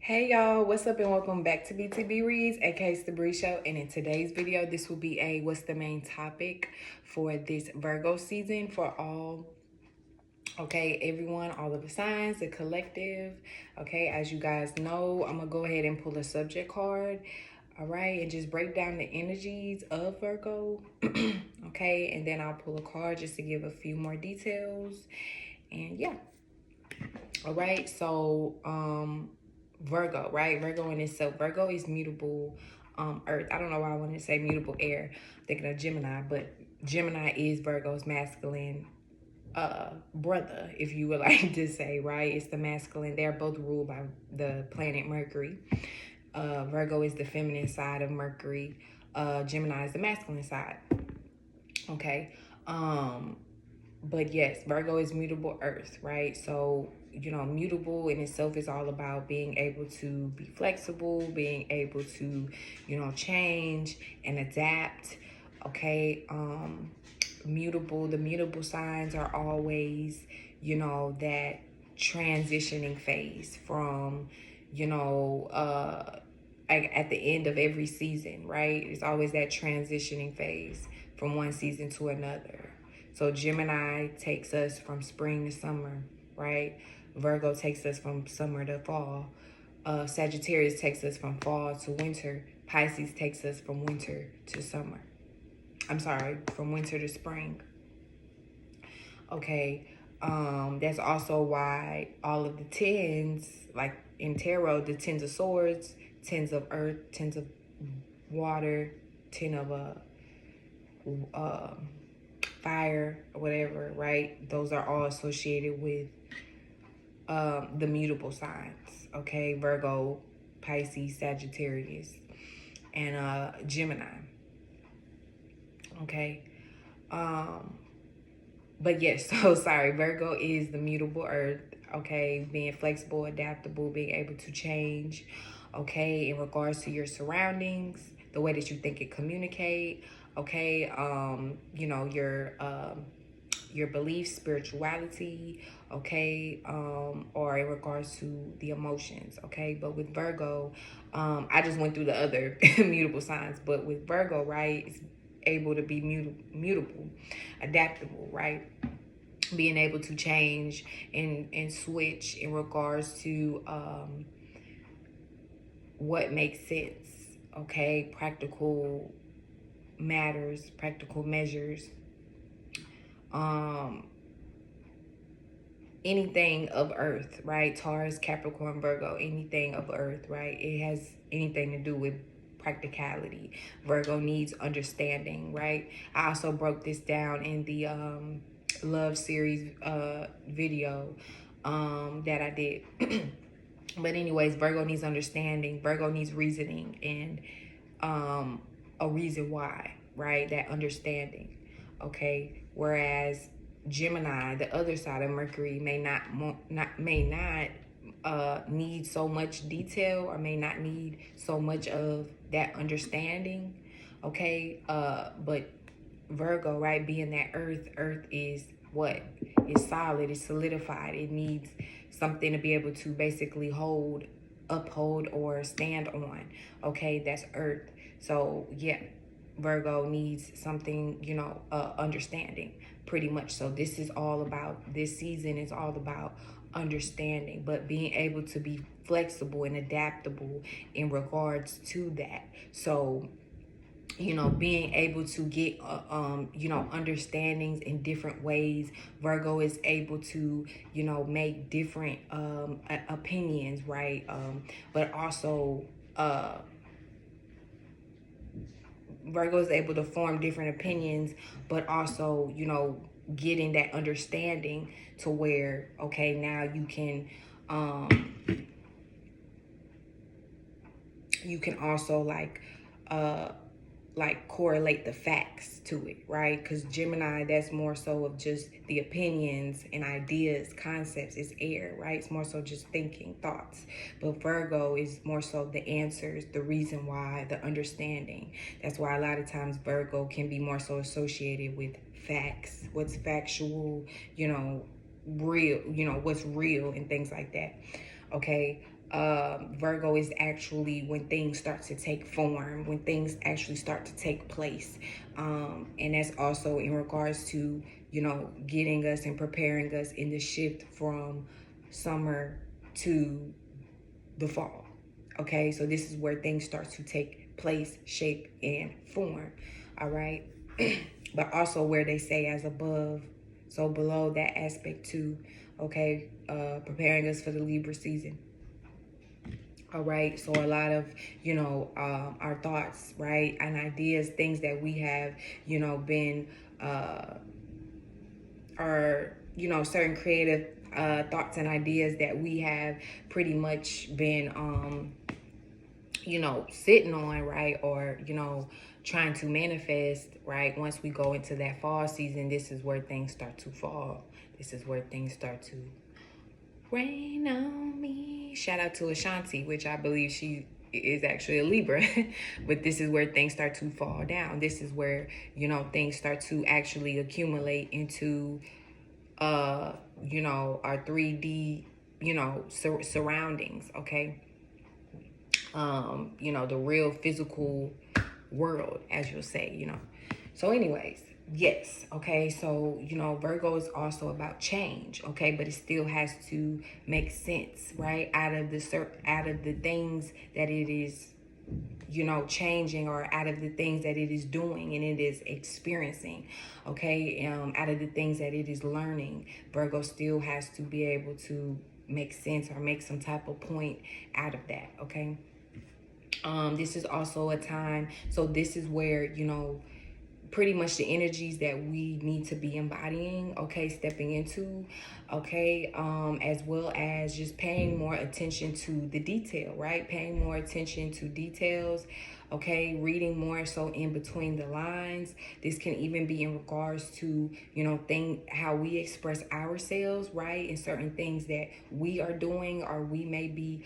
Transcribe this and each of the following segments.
Hey y'all, what's up and welcome back to B.T.P Reads, aka it's the Bree Show. And in today's video, this will be a what's the main topic for this Virgo season for all, everyone, all of the signs, the collective. As you guys know, I'm gonna go ahead and pull a subject card, all right, and just break down the energies of Virgo. And then I'll pull a card just to give a few more details. And yeah. All right, so Virgo, right? Virgo in itself. Virgo is mutable earth. I don't know why I wanted to say mutable air. I'm thinking of Gemini, but Gemini is Virgo's masculine brother, if you would like to say, right? It's the masculine. They're both ruled by the planet Mercury. Virgo is the feminine side of Mercury. Gemini is the masculine side. But yes, Virgo is mutable earth, right? So, mutable in itself is all about being able to be flexible, being able to, change and adapt. The mutable signs are always, that transitioning phase from, at the end of every season, right? It's always that transitioning phase from one season to another. So Gemini takes us from spring to summer, right? Virgo takes us from summer to fall. Sagittarius takes us from fall to winter. Pisces takes us from winter to summer. From winter to spring. That's also why all of the tens, like in tarot, the tens of swords, tens of earth, tens of water, ten of fire, or whatever, right? Those are all associated with the mutable signs, Virgo, Pisces, Sagittarius, and Gemini, but yes, so sorry, Virgo is the mutable earth, being flexible, adaptable, being able to change, in regards to your surroundings, the way that you think and communicate, your beliefs, spirituality, or in regards to the emotions, But with Virgo, I just went through the other mutable signs, but with Virgo, right, it's able to be mutable, adaptable, right? Being able to change and switch in regards to what makes sense, practical matters, practical measures, anything of earth, right? Taurus, Capricorn, Virgo, anything of earth, right? It has anything to do with practicality. Virgo needs understanding, right? I also broke this down in the love series video that I did. But anyways, Virgo needs understanding. Virgo needs reasoning and a reason why, right? That understanding, Whereas Gemini, the other side of Mercury, may not need so much detail, or may not need so much of that understanding, but Virgo, right, being that earth is what? It's solid, it's solidified. It needs something to be able to basically uphold, or stand on, that's earth. So yeah, Virgo needs something, understanding, pretty much. So this season is all about understanding, but being able to be flexible and adaptable in regards to that. So, being able to get, understandings in different ways. Virgo is able to, make different opinions, right? But also, Virgo is able to form different opinions, but also, getting that understanding to where, now you can also correlate the facts to it, right? Because Gemini, that's more so of just the opinions and ideas, concepts. It's air, right? It's more so just thinking, thoughts. But Virgo is more so the answers, the reason why, the understanding. That's why a lot of times Virgo can be more so associated with facts, what's factual, real, what's real and things like that. Virgo is actually when things start to take form, when things actually start to take place. And that's also in regards to, getting us and preparing us in the shift from summer to the fall. Okay, so this is where things start to take place, shape, and form. All right. But also where they say as above, so below, that aspect too. Okay, preparing us for the Libra season. All right, so a lot of our thoughts, right, and ideas, things that we have been are certain creative thoughts and ideas that we have pretty much been sitting on, right, or trying to manifest, right. Once we go into that fall season, this is where things start to fall. This is where things start to rain on me. Shout out to Ashanti, which I believe she is actually a Libra. But this is where things start to fall down. This is where, things start to actually accumulate into, our 3D, surroundings, okay? The real physical world, as you'll say. So anyways, yes, okay, so Virgo is also about change, okay, but it still has to make sense, right, out of the things that it is changing, or out of the things that it is doing and it is experiencing, okay, out of the things that it is learning. Virgo still has to be able to make sense or make some type of point out of that, okay. This is also a time, so this is where pretty much the energies that we need to be embodying, okay, stepping into, okay, as well as just paying more attention to the detail, right, paying more attention to details, okay, reading more so in between the lines. This can even be in regards to how we express ourselves, right, and certain things that we are doing or we may be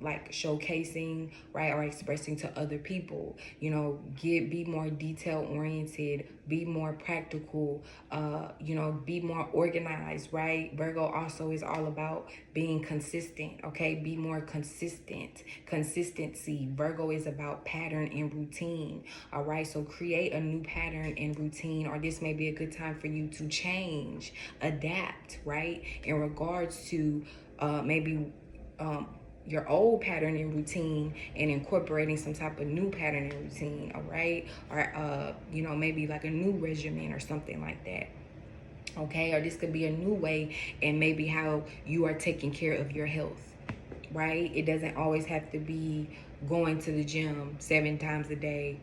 like showcasing, right, or expressing to other people. Be more detail oriented, be more practical, be more organized, right. Virgo also is all about being consistent, okay, be more consistent. Consistency. Virgo is about pattern and routine, all right. So create a new pattern and routine, or this may be a good time for you to change, adapt, right, in regards to maybe your old pattern and routine, and incorporating some type of new pattern and routine, all right, or maybe like a new regimen or something like that, okay. Or this could be a new way, and maybe how you are taking care of your health, right. It doesn't always have to be going to the gym 7 times a day,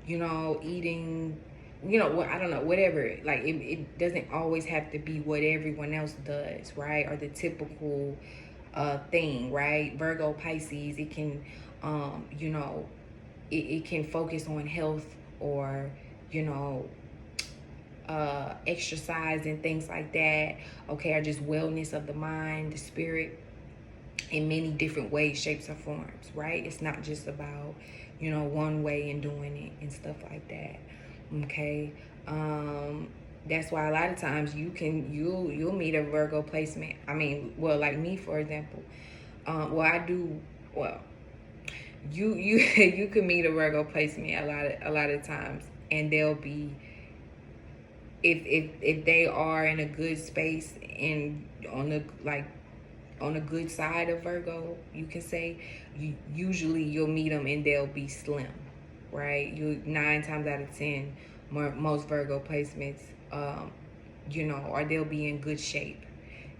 eating, I don't know, whatever. Like it doesn't always have to be what everyone else does, right, or the typical thing, right. Virgo, Pisces, it can it can focus on health, or exercise and things like that, okay, or just wellness of the mind, the spirit, in many different ways, shapes, or forms, right. It's not just about one way and doing it and stuff like that, okay. That's why a lot of times you'll meet a Virgo placement. I mean, well, like me, for example, I do, well, you you can meet a Virgo placement a lot of times, and they'll be, if they are in a good space and on the, like, on a good side of Virgo, you can say, usually you'll meet them and they'll be slim, right. You 9 times out of 10, most Virgo placements, or they'll be in good shape.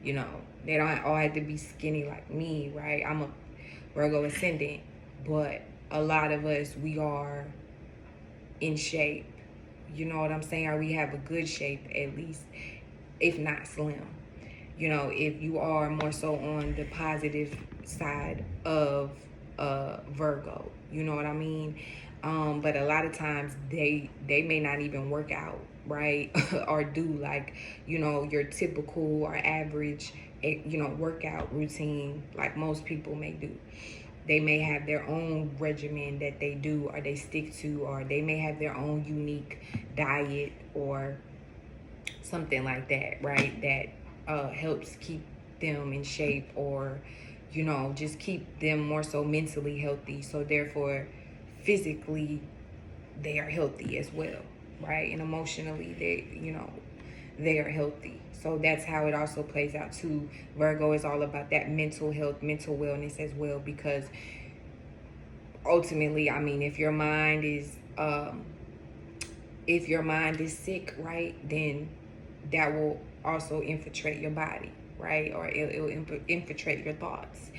They don't all have to be skinny like me, right. I'm a Virgo ascendant, but a lot of us, we are in shape. You know what I'm saying? Or we have a good shape, at least, if not slim. If you are more so on the positive side of Virgo, you know what I mean? But a lot of times they may not even work out, right? Or do, like, your typical or average, workout routine like most people may do. They may have their own regimen that they do or they stick to, or they may have their own unique diet or something like that, right? That helps keep them in shape, or you know, just keep them more so mentally healthy. So therefore, physically, they are healthy as well, right? And emotionally, they are healthy. So that's how it also plays out too. Virgo is all about that mental health, mental wellness as well, because ultimately, I mean, if your mind is sick, right, then that will also infiltrate your body, right? Or it'll infiltrate your thoughts,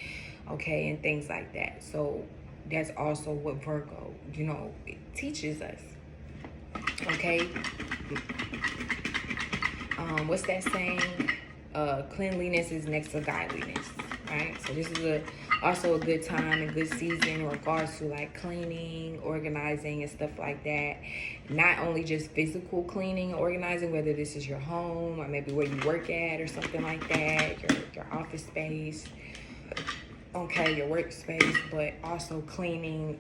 okay, and things like that. So that's also what Virgo, you know, it teaches us, okay? What's that saying? Cleanliness is next to godliness, right? So this is also a good time, a good season in regards to like cleaning, organizing, and stuff like that. Not only just physical cleaning, organizing, whether this is your home or maybe where you work at or something like that, your office space, okay, your workspace, but also cleaning,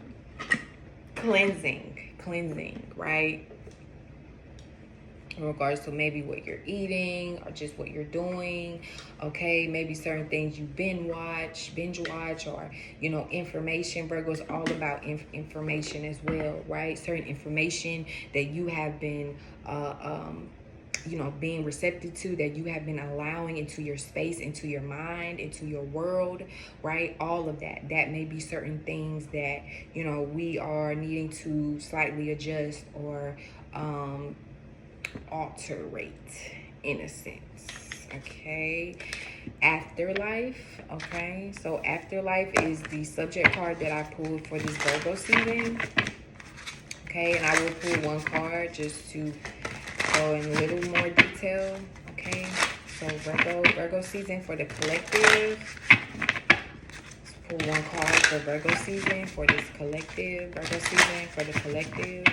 cleansing, right? In regards to maybe what you're eating or just what you're doing, okay? Maybe certain things you binge watch, or, you know, information. Virgo's all about information as well, right? Certain information that you have been, you know, being receptive to, that you have been allowing into your space, into your mind, into your world, right? All of that. That may be certain things that, you know, we are needing to slightly adjust or, alterate in a sense, okay? Afterlife, okay? So afterlife is the subject card that I pulled for this Virgo season, okay? And I will pull one card just to go in a little more detail, okay? So Virgo season for the collective. Let's pull one card for Virgo season for this collective. Virgo season for the collective.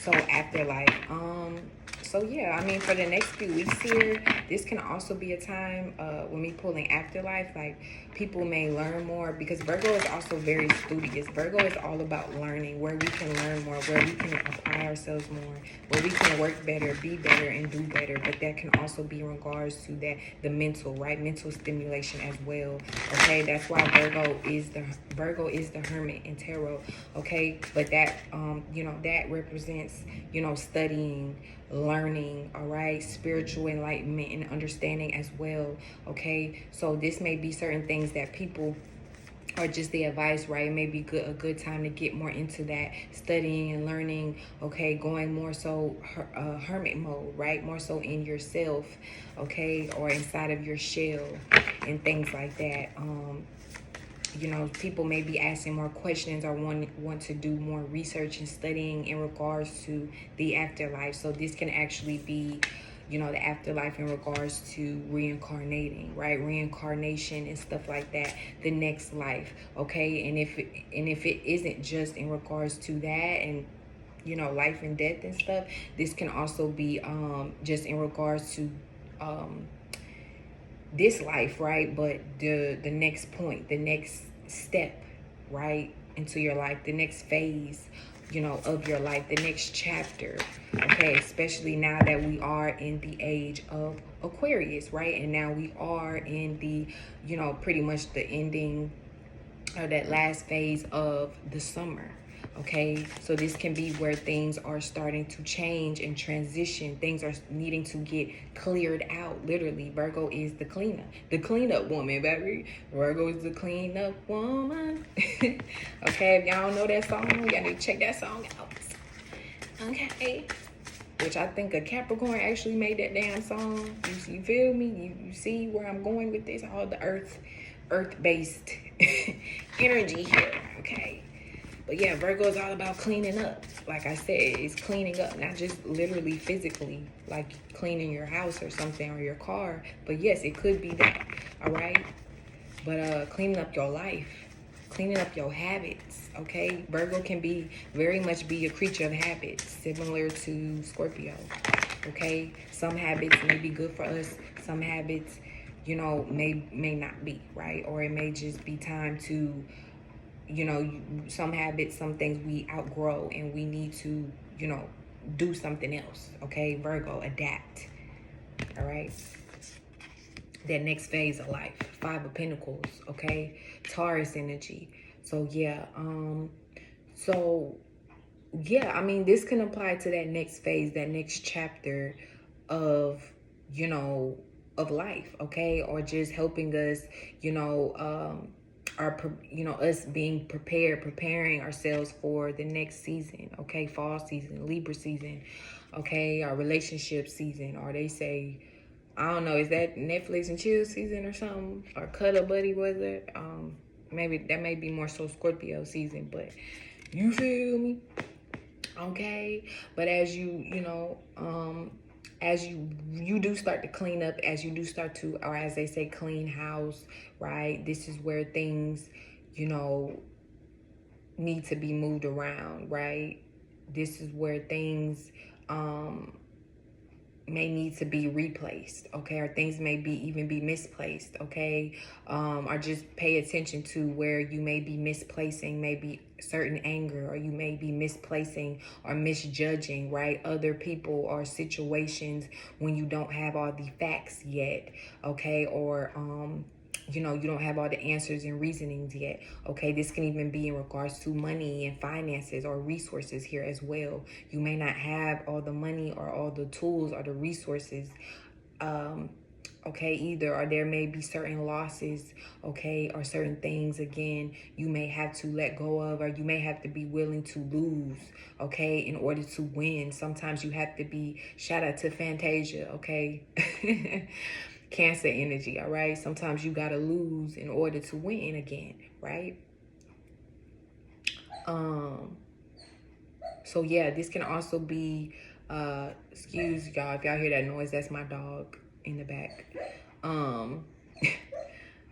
So afterlife, so yeah, I mean, for the next few weeks here, this can also be a time when me pulling afterlife, like people may learn more, because Virgo is also very studious. Virgo is all about learning, where we can learn more, where we can apply ourselves more, where we can work better, be better, and do better. But that can also be in regards to that, the mental, right? Mental stimulation as well. Okay, that's why Virgo is the Hermit in tarot. Okay, but that you know, that represents, you know, studying, learning, all right, spiritual enlightenment and understanding as well. Okay, so this may be certain things that people, or just the advice, right? It may be a good time to get more into that studying and learning, okay? Going more so hermit mode, right? More so in yourself, okay? Or inside of your shell and things like that. You know, people may be asking more questions or want to do more research and studying in regards to the afterlife. So this can actually be, you know, the afterlife in regards to reincarnating, right? Reincarnation and stuff like that, the next life, okay? And if it isn't just in regards to that and, you know, life and death and stuff, this can also be just in regards to this life, right? But the next point, the next step, right, into your life, the next phase, you know, of your life, the next chapter, okay? Especially now that we are in the age of Aquarius, right? And now we are in the, you know, pretty much the ending or that last phase of the summer. Okay, so this can be where things are starting to change and transition. Things are needing to get cleared out. Literally, Virgo is the cleanup woman, baby. Virgo is the cleanup woman. Okay, if y'all don't know that song, y'all need to check that song out. Okay, which I think a Capricorn actually made that damn song. You feel me? You see where I'm going with this? All the earth-based energy here. Okay. But yeah, Virgo is all about cleaning up. Like I said, it's cleaning up, not just literally physically, like cleaning your house or something, or your car. But yes, it could be that, all right? But cleaning up your life, cleaning up your habits, okay? Virgo can be very much be a creature of habits, similar to Scorpio, okay? Some habits may be good for us. Some habits, you know, may not be, right? Or it may just be time to, you know, some habits, some things we outgrow and we need to, you know, do something else, okay? Virgo, adapt, all right? that next phase of life. Five of Pentacles, okay? Taurus energy. So yeah, I mean, this can apply to that next phase, that next chapter of, you know, of life, okay? Or just helping us, you know, us being prepared, preparing ourselves for the next season, okay? Fall season, Libra season, okay? Our relationship season, or they say, I don't know, is that Netflix and chill season or something? Or Cuddle Buddy, was it? Maybe that may be more so Scorpio season, but you feel me? Okay. But as as you do start to clean up, as you do start to, or as they say, clean house, right? This is where things, you know, need to be moved around, right? This is where things may need to be replaced, okay? Or things may be even be misplaced, okay? Or just pay attention to where you may be misplacing maybe certain anger, or you may be misplacing or misjudging, right? Other people or situations when you don't have all the facts yet, okay? Or you know, you don't have all the answers and reasonings yet, okay? This can even be in regards to money and finances or resources here as well. You may not have all the money or all the tools or the resources, okay, either, or there may be certain losses, okay, or certain things, again, you may have to let go of, or you may have to be willing to lose, okay, in order to win. Sometimes you have to be, shout out to Fantasia, okay? Cancer energy, all right? Sometimes you gotta lose in order to win again, right? So yeah, this can also be, excuse y'all if y'all hear that noise, that's my dog in the back.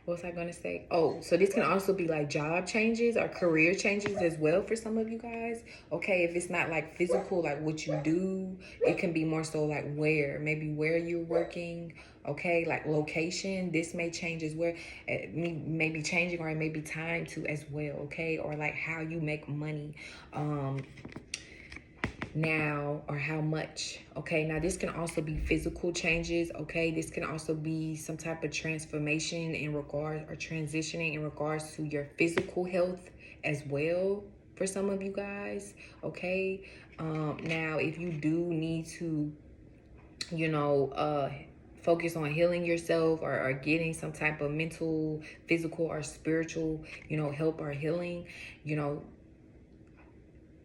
What was I gonna say? Oh, so this can also be like job changes or career changes as well for some of you guys. Okay, if it's not like physical, like what you do, it can be more so like maybe where you're working. Okay, like location. This may change as well. It may be changing, or it may be time to as well. Okay, or like how you make money. Now, or how much. Okay, now this can also be physical changes. Okay, this can also be some type of transformation in regards, or transitioning in regards to your physical health as well for some of you guys. Okay, now if you do need to, you know, focus on healing yourself, or getting some type of mental, physical, or spiritual, you know, help or healing, you know,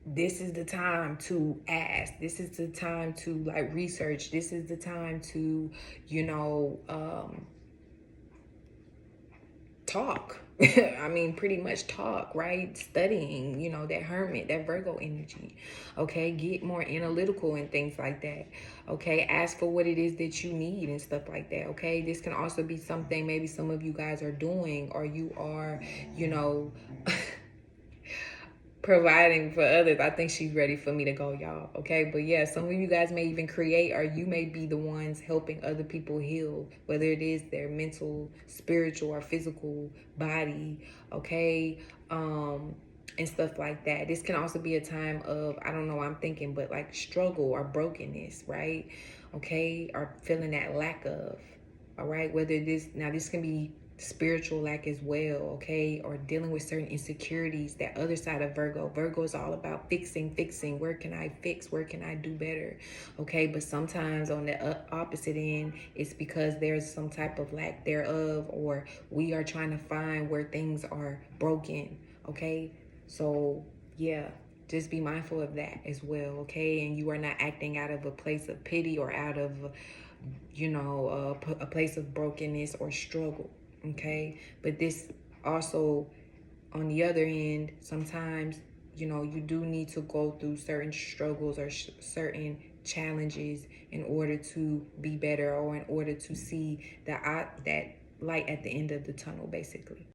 this is the time to ask. This is the time to like research. This is the time to, you know, talk. I mean, pretty much talk, right? Studying, you know, that hermit, that Virgo energy. Okay, get more analytical and things like that. Okay, ask for what it is that you need and stuff like that. Okay, this can also be something maybe some of you guys are doing, or you are, you know, providing for others. I think she's ready for me to go, y'all. Okay, but yeah, some of you guys may even create, or you may be the ones helping other people heal, whether it is their mental, spiritual, or physical body. Okay, and stuff like that. This can also be a time of, I don't know, I'm thinking, but like struggle or brokenness, right? Okay, or feeling that lack of. All right, whether this can be spiritual lack as well, okay, or dealing with certain insecurities. That other side of Virgo is all about fixing. Where can I fix? Where can I do better? Okay, but sometimes on the opposite end, it's because there's some type of lack thereof, or we are trying to find where things are broken. Okay, so yeah, just be mindful of that as well, okay? And you are not acting out of a place of pity, or out of, you know, a place of brokenness or struggle, okay? But this also, on the other end, sometimes, you know, you do need to go through certain struggles, or certain challenges in order to be better, or in order to see that light at the end of the tunnel, basically.